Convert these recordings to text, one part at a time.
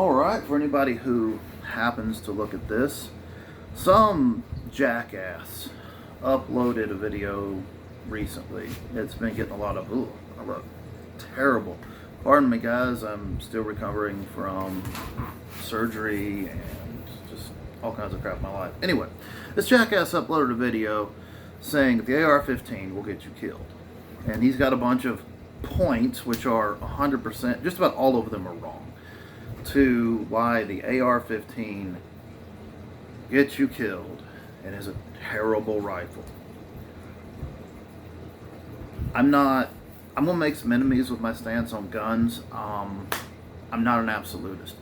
Alright, for anybody who happens to look at this, some jackass uploaded a video recently. It's been getting a lot of, I look terrible. Pardon me guys, I'm still recovering from surgery and just all kinds of crap in my life. Anyway, this jackass uploaded a video saying that the AR-15 will get you killed. And he's got a bunch of points, which are 100%, just about all of them are wrong, to why the AR-15 gets you killed and is a terrible rifle. I'm gonna make some enemies with my stance on guns. I'm not an absolutist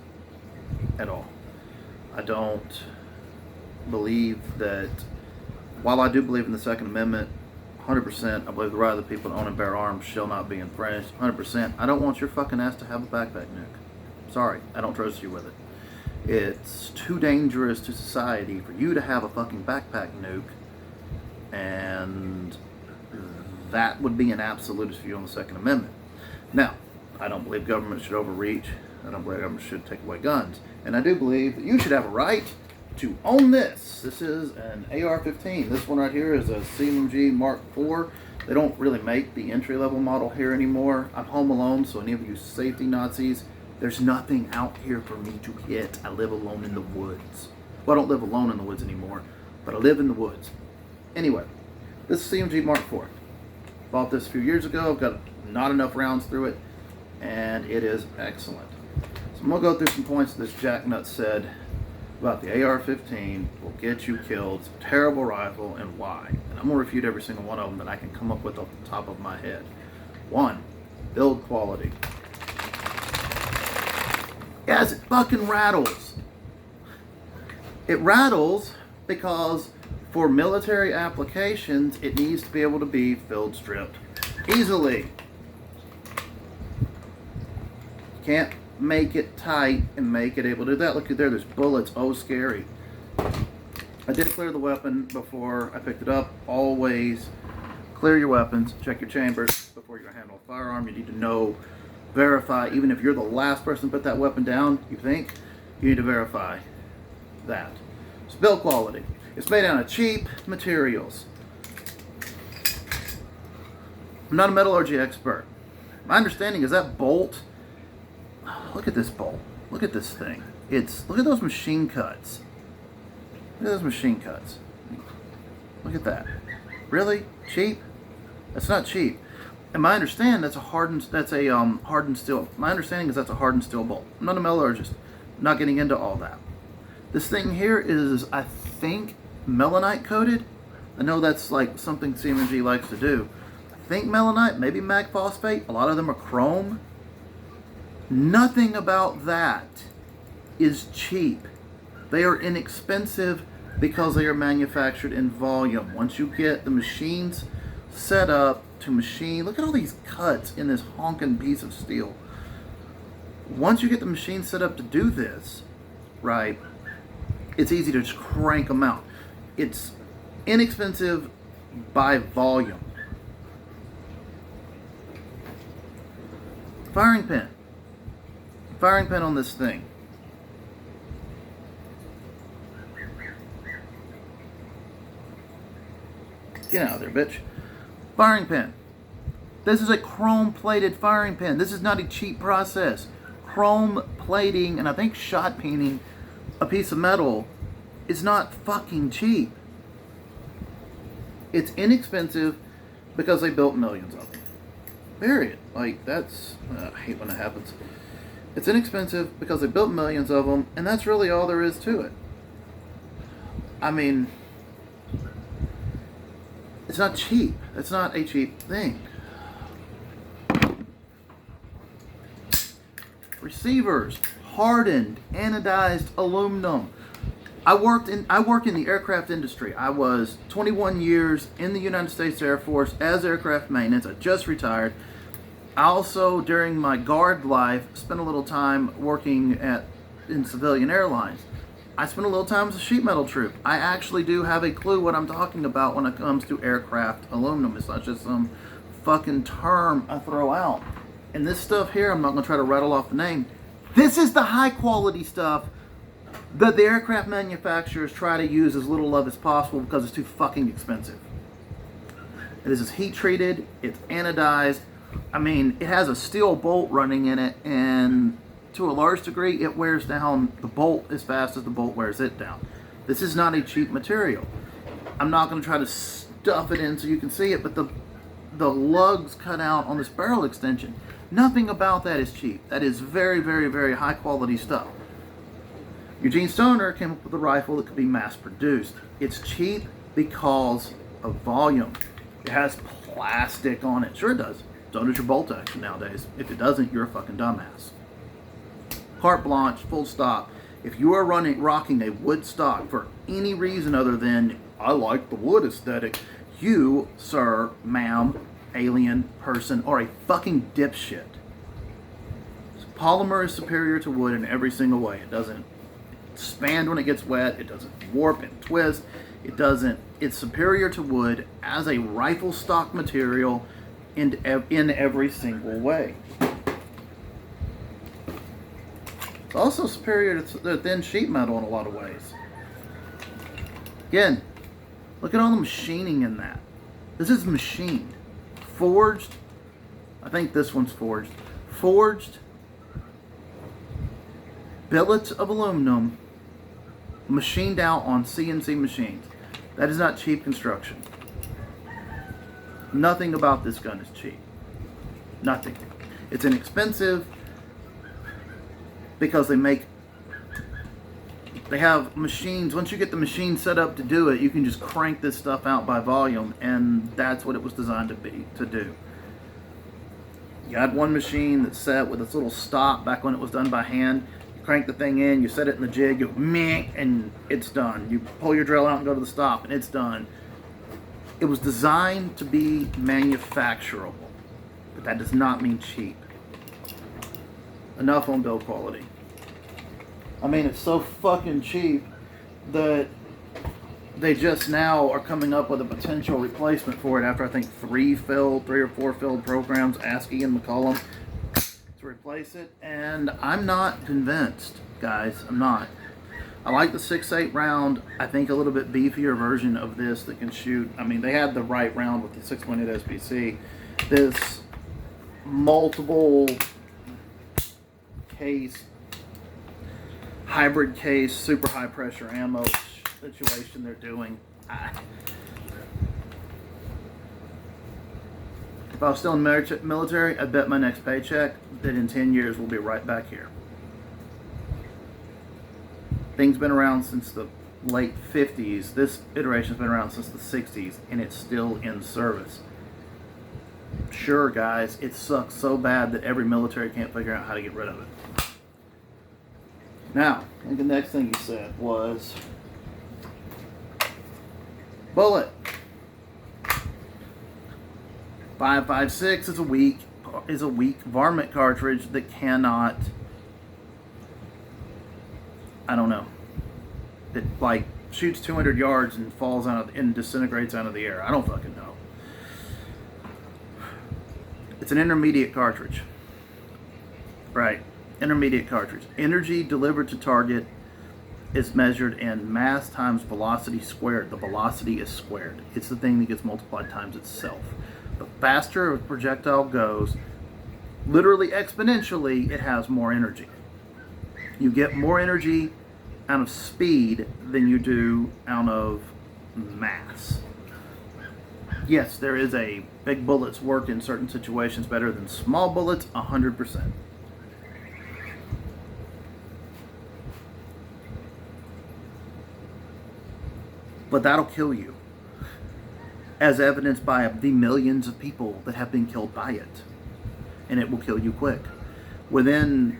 at all. I don't believe that, while I do believe in the Second Amendment 100%, I believe the right of the people to own and bear arms shall not be infringed 100%. I don't want your fucking ass to have a backpack nuke. Sorry, I don't trust you with it. It's too dangerous to society for you to have a fucking backpack nuke, and that would be an absolutist view on the Second Amendment. Now, I don't believe government should overreach. I don't believe government should take away guns. And I do believe that you should have a right to own this. This is an AR-15. This one right here is a CMG Mark IV. They don't really make the entry-level model here anymore. I'm home alone, so any of you safety Nazis, there's nothing out here for me to hit. I live alone in the woods. Well, I don't live alone in the woods anymore, but I live in the woods. Anyway, this is CMG Mark IV. Bought this a few years ago. I've got not enough rounds through it, and it is excellent. So I'm going to go through some points this jacknut said about the AR-15 will get you killed. It's a terrible rifle, and why. And I'm going to refute every single one of them that I can come up with off the top of my head. 1, build quality. Yes, it fucking rattles. It rattles because for military applications, it needs to be able to be field stripped easily. You can't make it tight and make it able to do that. Look at there, there's bullets. Oh, scary. I did clear the weapon before I picked it up. Always clear your weapons, check your chambers before you're going to handle a firearm. You need to know, verify, even if you're the last person to put that weapon down, you need to verify that. It's build quality. It's made out of cheap materials. I'm not a metallurgy expert. My understanding is that bolt, look at this bolt. Look at this thing. Look at those machine cuts. Look at those machine cuts. Look at that. Really? Cheap? That's not cheap. And my understanding that's a hardened steel. My understanding is that's a hardened steel bolt. I'm not a metallurgist. I'm not getting into all that. This thing here is, I think, melanite coated. I know that's like something CMG likes to do. I think melanite, maybe mag phosphate. A lot of them are chrome. Nothing about that is cheap. They are inexpensive because they are manufactured in volume. Once you get the machines set up to machine, look at all these cuts in this honking piece of steel. Once you get the machine set up to do this, right, it's easy to just crank them out. It's inexpensive by volume. Firing pin. Firing pin on this thing. Get out of there, bitch. Firing pin. This is a chrome plated firing pin. This is not a cheap process. Chrome plating and I think shot peening a piece of metal is not fucking cheap. It's inexpensive because they built millions of them. Period. Like, that's, I hate when that happens. It's inexpensive because they built millions of them, and that's really all there is to it. I mean, it's not cheap. It's not a cheap thing. Receivers, hardened, anodized aluminum. I work in the aircraft industry. I was 21 years in the United States Air Force as aircraft maintenance. I just retired. I also, during my guard life, spent a little time working in civilian airlines. I spent a little time as a sheet metal troop. I actually do have a clue what I'm talking about when it comes to aircraft aluminum. It's not just some fucking term I throw out. And this stuff here, I'm not going to try to rattle off the name, This is the high quality stuff that the aircraft manufacturers try to use as little of as possible because it's too fucking expensive. This is heat treated, it's anodized. I mean, it has a steel bolt running in it, and to a large degree, it wears down the bolt as fast as the bolt wears it down. This is not a cheap material. I'm not going to try to stuff it in so you can see it, but the lugs cut out on this barrel extension, nothing about that is cheap. That is very, very, very high quality stuff. Eugene Stoner came up with a rifle that could be mass produced. It's cheap because of volume. It has plastic on it. Sure it does. So does your bolt action nowadays. If it doesn't, you're a fucking dumbass. Carte blanche, full stop. If you are rocking a wood stock for any reason other than, I like the wood aesthetic, you, sir, ma'am, alien, person, are a fucking dipshit. Polymer is superior to wood in every single way. It doesn't expand when it gets wet. It doesn't warp and twist. It's superior to wood as a rifle stock material in every single way. It's also superior to the thin sheet metal in a lot of ways. Again, look at all the machining in that. This is machined. Forged. I think this one's forged. Forged. Billets of aluminum machined out on CNC machines. That is not cheap construction. Nothing about this gun is cheap. Nothing. It's inexpensive because they have machines. Once you get the machine set up to do it, you can just crank this stuff out by volume, and that's what it was designed to do. You had one machine that's set with this little stop back when it was done by hand. Crank the thing in, you set it in the jig, you meh, and it's done. You pull your drill out and go to the stop, and it's done. It was designed to be manufacturable, but that does not mean cheap. Enough on build quality. I mean, it's so fucking cheap that they just now are coming up with a potential replacement for it after I think 3 or 4 failed programs, ASCII and McCollum, to replace it, and I'm not convinced, guys. I'm not. I like the 6.8 round. I think a little bit beefier version of this that can shoot. I mean, they had the right round with the 6.8 SBC. This multiple case, hybrid case, super high pressure ammo situation they're doing. If I was still in the military, I bet my next paycheck that in 10 years we'll be right back here. Thing's been around since the late 50s. This iteration's been around since the 60s, and it's still in service. Sure, guys, it sucks so bad that every military can't figure out how to get rid of it. Now, I think the next thing he said was bullet. 5.56 is a weak varmint cartridge that cannot, I don't know, it like shoots 200 yards and falls out and disintegrates out of the air. I don't fucking know. It's an intermediate cartridge. Right, intermediate cartridge. Energy delivered to target is measured in mass times velocity squared. The velocity is squared. It's the thing that gets multiplied times itself. The faster a projectile goes, literally exponentially, it has more energy. You get more energy out of speed than you do out of mass. Yes, there is a big bullets work in certain situations better than small bullets, 100%. But that'll kill you, as evidenced by the millions of people that have been killed by it. And it will kill you quick. Within,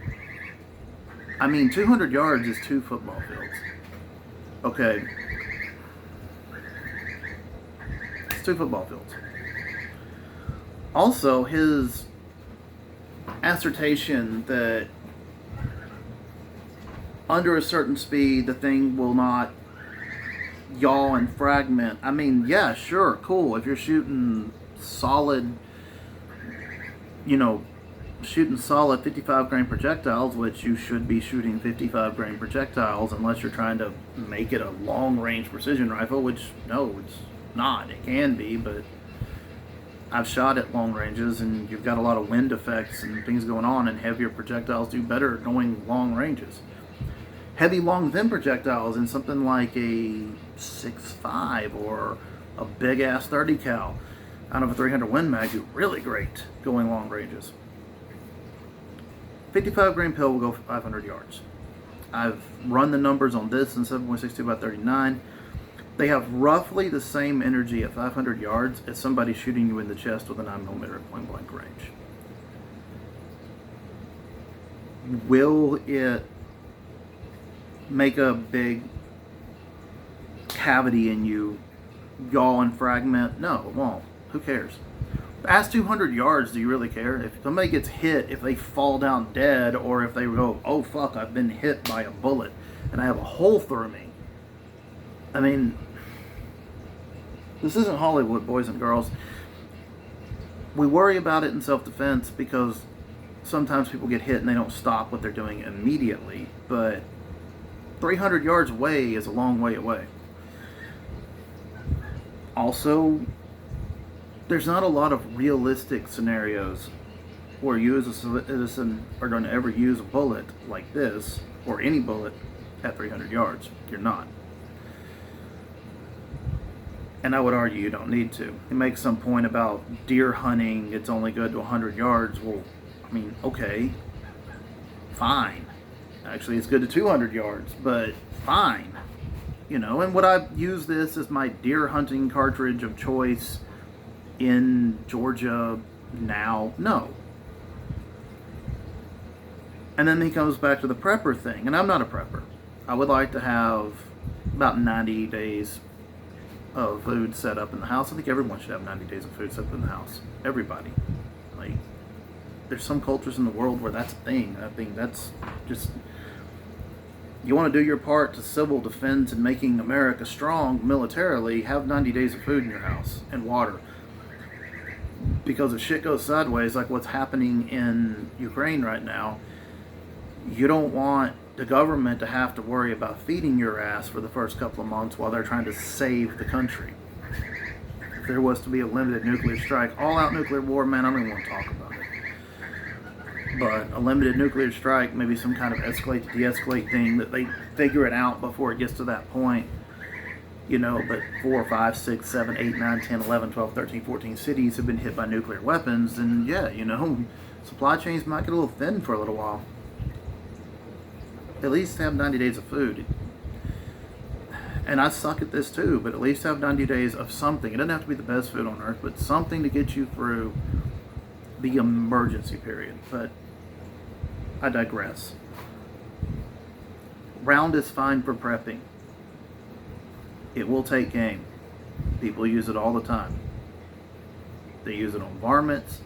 200 yards is 2 football fields. Okay. It's 2 football fields. Also, his assertion that under a certain speed, the thing will not yaw and fragment. Yeah, sure, cool. If you're shooting solid, shooting solid 55 grain projectiles, which you should be shooting 55 grain projectiles unless you're trying to make it a long range precision rifle, which no, it's not. It can be, but I've shot at long ranges and you've got a lot of wind effects and things going on, and heavier projectiles do better going long ranges. Heavy long thin projectiles in something like a 6.5 or a big ass 30 cal out of a 300 Win Mag do really great going long ranges. 55 grain pill will go for 500 yards. I've run the numbers on this in 7.62 by 39. They have roughly the same energy at 500 yards as somebody shooting you in the chest with a 9mm at point blank range. Will it make a big cavity in you, yaw and fragment? No, it won't. Who cares? Past 200 yards, do you really care? If somebody gets hit, if they fall down dead, or if they go, oh fuck, I've been hit by a bullet and I have a hole through me. I mean, this isn't Hollywood, boys and girls. We worry about it in self-defense because sometimes people get hit and they don't stop what they're doing immediately, but 300 yards away is a long way away. Also, there's not a lot of realistic scenarios where you as a citizen are going to ever use a bullet like this, or any bullet, at 300 yards. You're not. And I would argue you don't need to. He makes some point about deer hunting, it's only good to 100 yards. Well, I mean, okay, fine. Actually, it's good to 200 yards, but fine. You know, and would I use this as my deer hunting cartridge of choice in Georgia now? No. And then he comes back to the prepper thing, and I'm not a prepper. I would like to have about 90 days of food set up in the house. I think everyone should have 90 days of food set up in the house. Everybody. Like, there's some cultures in the world where that's a thing. I think that's just, you want to do your part to civil defense and making America strong militarily, have 90 days of food in your house and water. Because if shit goes sideways, like what's happening in Ukraine right now, you don't want the government to have to worry about feeding your ass for the first couple of months while they're trying to save the country. If there was to be a limited nuclear strike, all-out nuclear war, man, I don't even want to talk about it. But a limited nuclear strike, maybe some kind of escalate to de-escalate thing, that they figure it out before it gets to that point. You know, but 4, 5, 6, 7, 8, 9, 10, 11, 12, 13, 14 cities have been hit by nuclear weapons, and yeah, you know, supply chains might get a little thin for a little while. At least have 90 days of food. And I suck at this too, but at least have 90 days of something. It doesn't have to be the best food on earth, but something to get you through the emergency period. But I digress. Round is fine for prepping. It will take game. People use it all the time. They use it on varmints.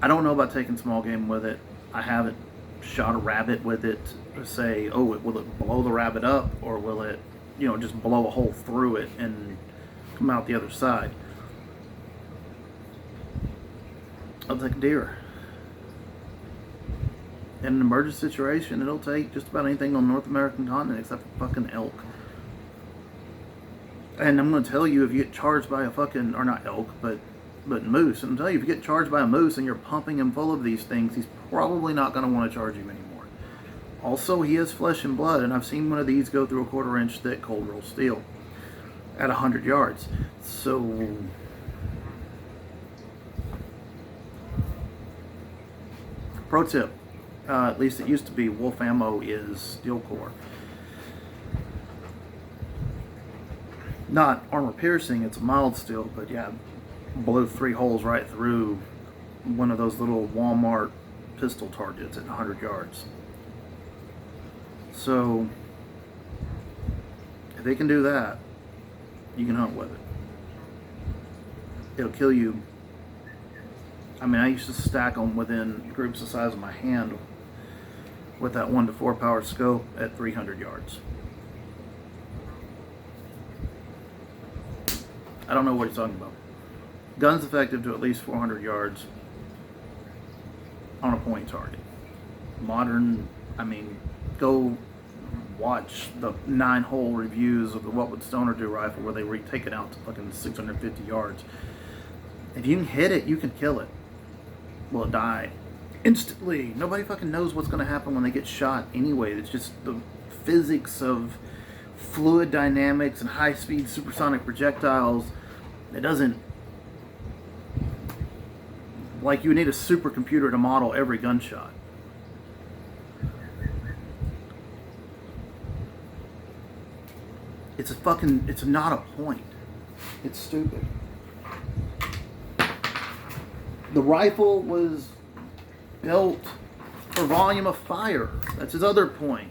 I don't know about taking small game with it. I haven't shot a rabbit with it to say, oh, will it blow the rabbit up, or will it, you know, just blow a hole through it and come out the other side. I'll take a deer. In an emergency situation, it'll take just about anything on North American continent except for fucking elk. And I'm going to tell you, if you get charged by a fucking, or not elk, but moose, I'm telling you, if you get charged by a moose and you're pumping him full of these things, he's probably not going to want to charge you anymore. Also, he is flesh and blood, and I've seen one of these go through a 1/4 inch thick cold roll steel at 100 yards. So, pro tip, at least it used to be, wolf ammo is steel core. Not armor piercing, it's a mild steel, but yeah, blew 3 holes right through one of those little Walmart pistol targets at 100 yards. So, if they can do that, you can hunt with it. It'll kill you. I mean, I used to stack them within groups the size of my hand with that 1 to 4 power scope at 300 yards. I don't know what he's talking about. Gun's effective to at least 400 yards. on a point target. Modern, I mean, go watch the 9-hole reviews of the What Would Stoner Do rifle where they take it out to fucking 650 yards. If you can hit it, you can kill it. Will it die? Instantly. Nobody fucking knows what's going to happen when they get shot anyway. It's just the physics of fluid dynamics and high-speed supersonic projectiles. It doesn't... Like, you need a supercomputer to model every gunshot. It's not a point. It's stupid. The rifle was built for volume of fire. That's his other point.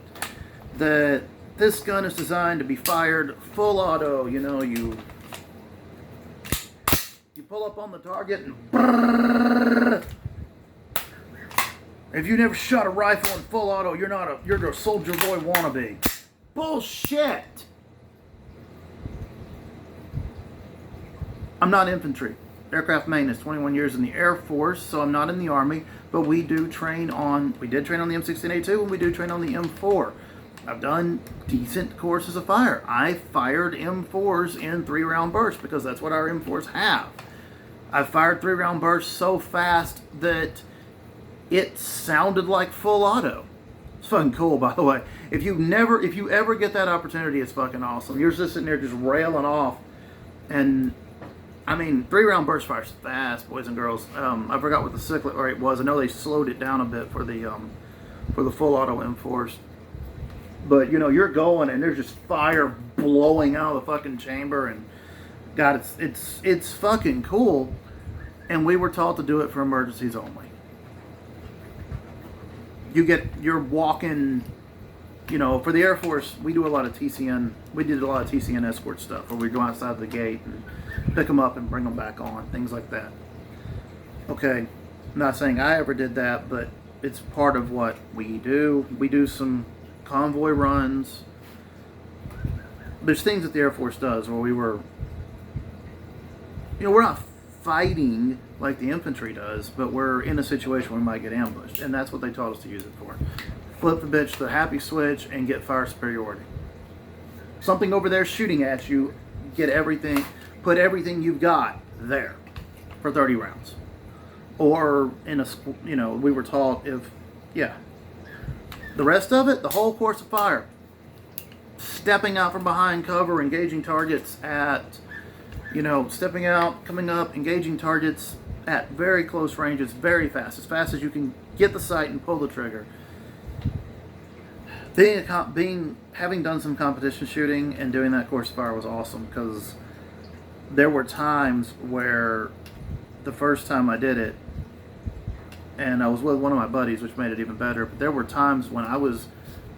That this gun is designed to be fired full auto. You know, you pull up on the target and brrr. If you never shot a rifle in full auto, you're a soldier boy wannabe. Bullshit. I'm not infantry. Aircraft maintenance, 21 years in the Air Force, so I'm not in the Army, but we did train on the M16A2 and we do train on the M4. I've done decent courses of fire. I fired M4s in 3-round bursts because that's what our M4s have. I fired 3-round bursts so fast that it sounded like full auto. It's fucking cool, by the way. If you ever get that opportunity, it's fucking awesome. You're just sitting there just railing off, and I mean, 3-round burst fire's fast, boys and girls. I forgot what the cyclic rate was. I know they slowed it down a bit for the full auto M4s. But you know, you're going and there's just fire blowing out of the fucking chamber, and God, it's fucking cool. And we were taught to do it for emergencies only. You're walking. You know, for the Air Force, we do a lot of TCN. We did a lot of TCN escort stuff, where we go outside the gate and pick them up and bring them back on, things like that. Okay, I'm not saying I ever did that, but it's part of what we do. We do some convoy runs. There's things that the Air Force does where we're not fighting like the infantry does, but we're in a situation where we might get ambushed, and that's what they taught us to use it for. Flip the bitch, the happy switch, and get fire superiority. Something over there shooting at you, get everything, put everything you've got there for 30 rounds. Or we were taught the rest of it, the whole course of fire, stepping out from behind cover, engaging targets at, stepping out, coming up, engaging targets at very close ranges, very fast, as fast as you can get the sight and pull the trigger. Having done some competition shooting and doing that course of fire was awesome, because there were times where the first time I did it, and I was with one of my buddies, which made it even better, but there were times when I was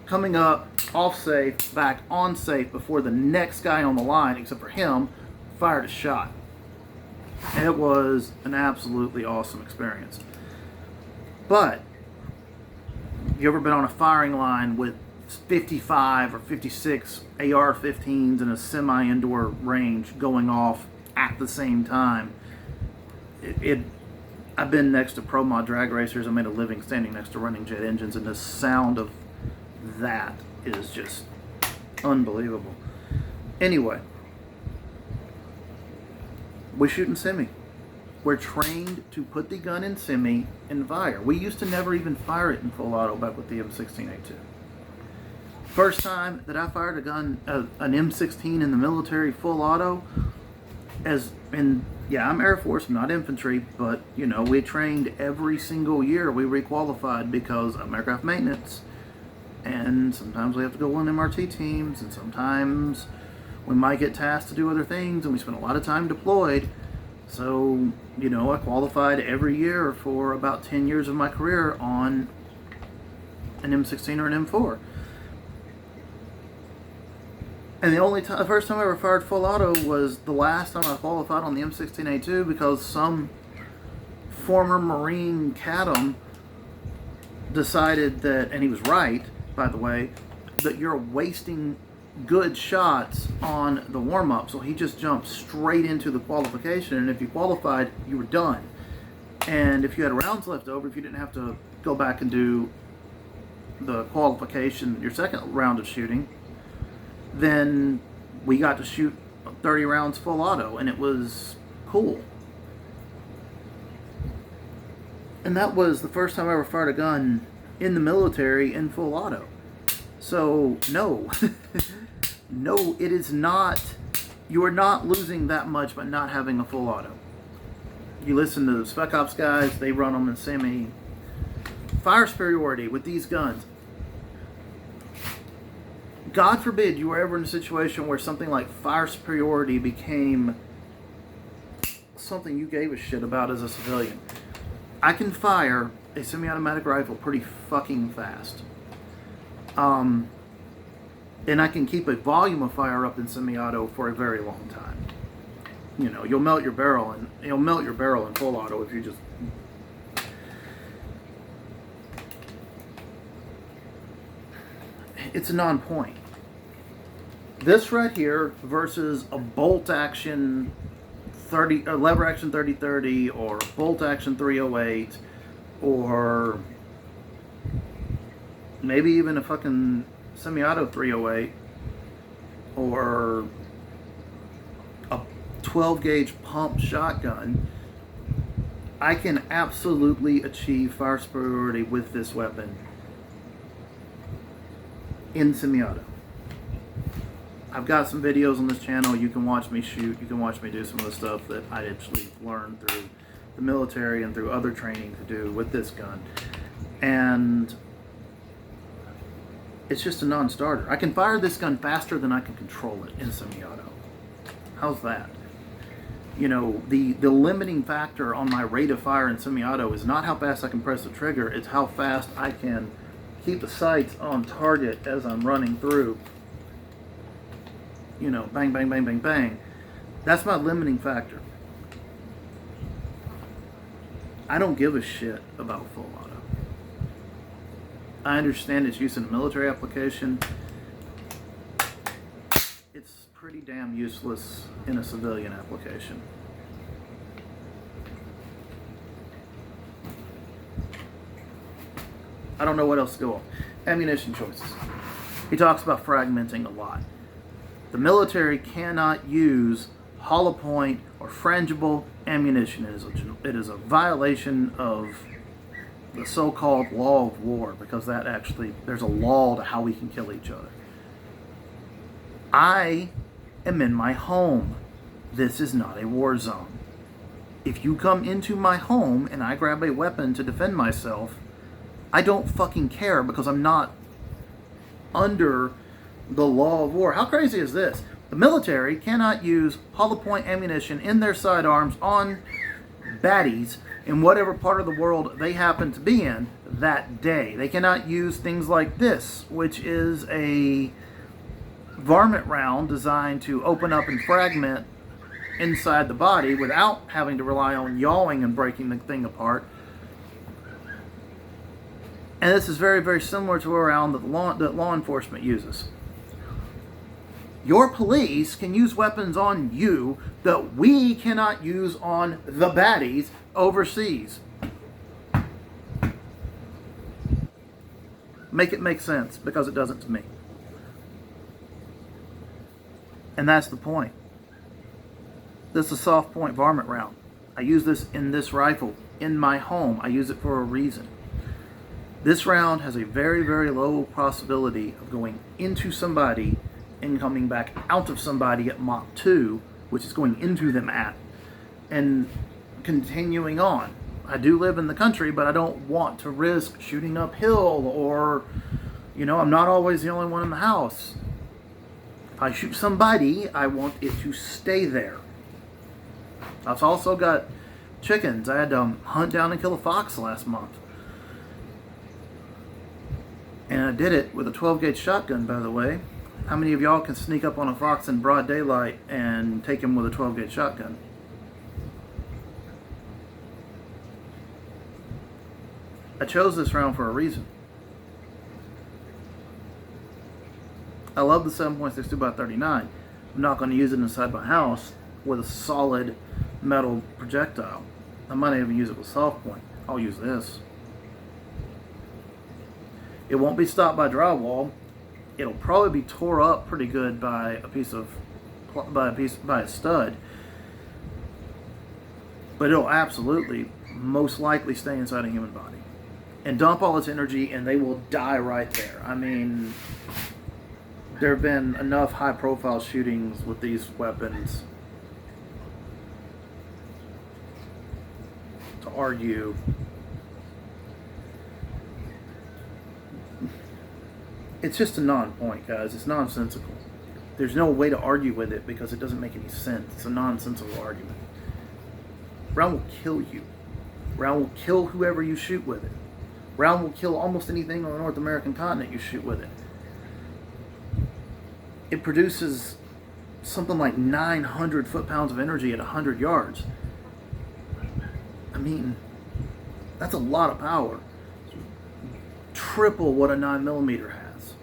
coming up off safe, back on safe before the next guy on the line, except for him, fired a shot. And it was an absolutely awesome experience. But you ever been on a firing line with 55 or 56 AR-15s in a semi-indoor range going off at the same time? I've been next to pro mod drag racers. I made a living standing next to running jet engines, and the sound of that is just unbelievable. Anyway, we shoot in semi. We're trained to put the gun in semi and fire. We used to never even fire it in full auto back with the M16A2. First time that I fired a gun, an M16 in the military full auto, I'm Air Force, I'm not infantry, but we trained every single year. We requalified because I'm aircraft maintenance, and sometimes we have to go on MRT teams, and sometimes we might get tasked to do other things, and we spend a lot of time deployed. So, I qualified every year for about 10 years of my career on an M16 or an M4. And the first time I ever fired full auto was the last time I qualified on the M16A2, because some former Marine cadam decided that, and he was right, by the way, that you're wasting good shots on the warm-up. So he just jumped straight into the qualification, and if you qualified, you were done. And if you had rounds left over, if you didn't have to go back and do the qualification, your second round of shooting, then we got to shoot 30 rounds full auto, and it was cool. And that was the first time I ever fired a gun in the military in full auto. So, no. No, it is not. You are not losing that much by not having a full auto. You listen to the Spec Ops guys, they run them in semi. Fire superiority with these guns. God forbid you were ever in a situation where something like fire superiority became something you gave a shit about as a civilian. I can fire a semi-automatic rifle pretty fucking fast. And I can keep a volume of fire up in semi-auto for a very long time. You know, you'll melt your barrel in full auto if you just. It's a non-point. This right here versus a bolt action 30 or lever action 3030 or bolt action 308 or maybe even a fucking semi-auto 308 or a 12 gauge pump shotgun, I can absolutely achieve fire superiority with this weapon in semi-auto. I've got some videos on this channel. You can watch me shoot. You can watch me do some of the stuff that I actually learned through the military and through other training to do with this gun. And it's just a non-starter. I can fire this gun faster than I can control it in semi-auto. How's that? You know, the limiting factor on my rate of fire in semi-auto is not how fast I can press the trigger. It's how fast I can keep the sights on target as I'm running through. You know, bang, bang, bang, bang, bang. That's my limiting factor. I don't give a shit about full auto. I understand its use in a military application. It's pretty damn useless in a civilian application. I don't know what else to go on. Ammunition choices. He talks about fragmenting a lot. The military cannot use hollow point or frangible ammunition. It is a violation of the so-called law of war, because that actually, there's a law to how we can kill each other. I am in my home. This is not a war zone. If you come into my home and I grab a weapon to defend myself, I don't fucking care, because I'm not under the law of war. How crazy is this? The military cannot use hollow point ammunition in their sidearms on baddies in whatever part of the world they happen to be in that day. They cannot use things like this, which is a varmint round designed to open up and fragment inside the body without having to rely on yawing and breaking the thing apart. And this is very, very similar to a round that law enforcement uses. Your police can use weapons on you that we cannot use on the baddies overseas. Make it make sense, because it doesn't to me. And that's the point. This is a soft point varmint round. I use this in this rifle in my home. I use it for a reason. This round has a very, very low possibility of going into somebody and coming back out of somebody at Mach 2, which is going into them at, and continuing on. I do live in the country, but I don't want to risk shooting uphill, or, you know, I'm not always the only one in the house. If I shoot somebody, I want it to stay there. I've also got chickens. I had to hunt down and kill a fox last month. And I did it with a 12 gauge shotgun, by the way. How many of y'all can sneak up on a fox in broad daylight and take him with a 12 gauge shotgun? I chose this round for a reason. I love the 7.62x39. I'm not going to use it inside my house with a solid metal projectile. I might even use it with soft point. I'll use this. It won't be stopped by drywall. It'll probably be tore up pretty good by a stud. But it'll absolutely, most likely stay inside a human body and dump all its energy, and they will die right there. I mean, there have been enough high-profile shootings with these weapons to argue. It's just a non-point, guys. It's nonsensical. There's no way to argue with it because it doesn't make any sense. It's a nonsensical argument. Round will kill you. Round will kill whoever you shoot with it. Round will kill almost anything on the North American continent you shoot with it. It produces something like 900 foot-pounds of energy at 100 yards. I mean, that's a lot of power. Triple what a 9mm has.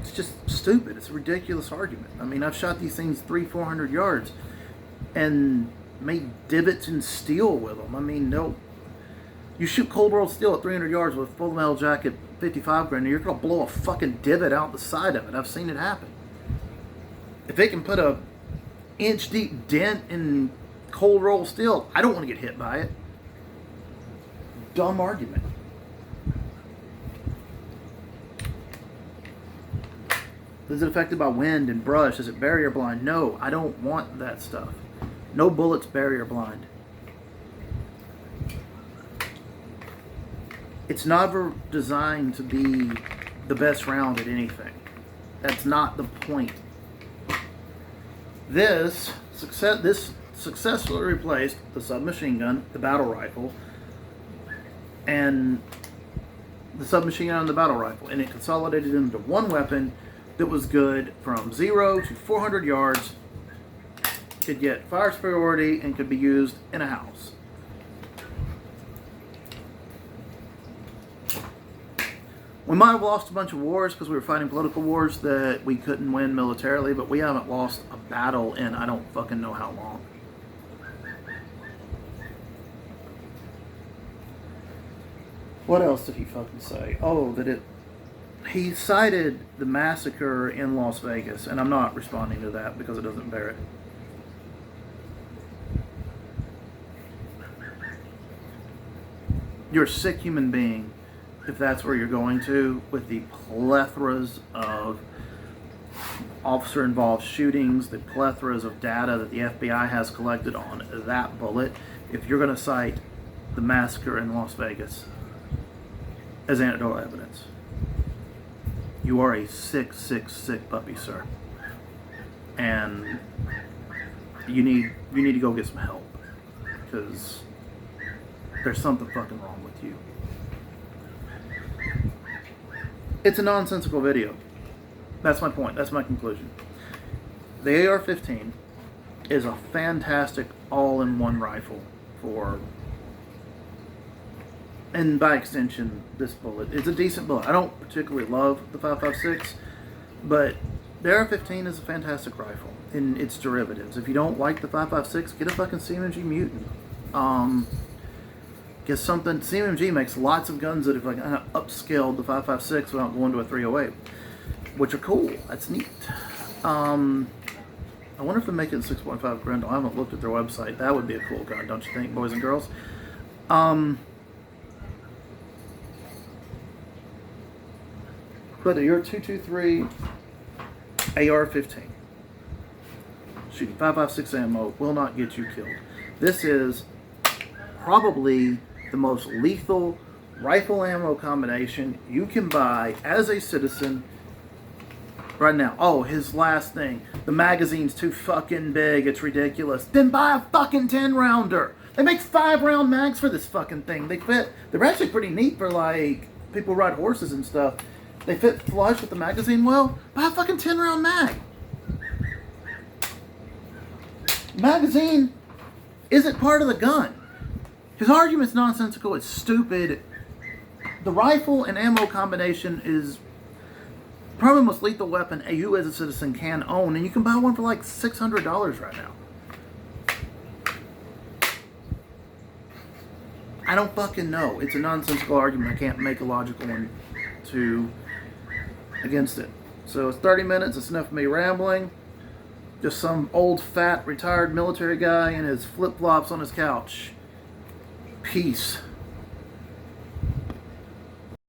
It's just stupid. It's a ridiculous argument. I mean, I've shot these things 300-400 yards and made divots in steel with them. I mean, no. You shoot cold rolled steel at 300 yards with full metal jacket 55 grain, you're going to blow a fucking divot out the side of it. I've seen it happen. If they can put a inch deep dent in cold rolled steel, I don't want to get hit by it. Dumb argument. Is it affected by wind and brush? Is it barrier blind? No, I don't want that stuff. No bullets barrier blind. It's never designed to be the best round at anything. That's not the point. This successfully replaced the submachine gun, the battle rifle, and the submachine gun and the battle rifle, and it consolidated into one weapon that was good from 0 to 400 yards, could get fire superiority, and could be used in a house. We might have lost a bunch of wars because we were fighting political wars that we couldn't win militarily, but we haven't lost a battle in I don't fucking know how long. What else did he fucking say? Oh, he cited the massacre in Las Vegas, and I'm not responding to that because it doesn't bear it. You're a sick human being if that's where you're going to, with the plethoras of officer-involved shootings, the plethoras of data that the FBI has collected on that bullet. If you're going to cite the massacre in Las Vegas as anecdotal evidence, you are a sick, sick, sick puppy, sir. And you need to go get some help, because there's something fucking wrong with you. It's a nonsensical video. That's my point. That's my conclusion. The AR-15 is a fantastic all-in-one rifle for, and by extension, this bullet. It's a decent bullet. I don't particularly love the 5.56, but the AR-15 is a fantastic rifle in its derivatives. If you don't like the 5.56, get a fucking CMG Mutant. Get something. CMG makes lots of guns that have like kind of upscaled the 5.56 without going to a 308, which are cool. That's neat. I wonder if they make it 6.5 Grendel. I haven't looked at their website. That would be a cool gun, don't you think, boys and girls? But your 223 AR-15 shooting 5.56 ammo will not get you killed. This is probably the most lethal rifle ammo combination you can buy as a citizen right now. Oh, his last thing. The magazine's too fucking big. It's ridiculous. Then buy a fucking 10-rounder. They make 5-round mags for this fucking thing. They fit. They're actually pretty neat for like people who ride horses and stuff. They fit flush with the magazine well. Buy a fucking 10-round mag. Magazine isn't part of the gun. His argument's nonsensical. It's stupid. The rifle and ammo combination is Probably the most lethal weapon a U.S. citizen can own, and you can buy one for like $600 right now. I don't fucking know. It's a nonsensical argument. I can't make a logical one against it. So it's 30 minutes. It's enough of me rambling. Just some old, fat, retired military guy in his flip-flops on his couch. Peace.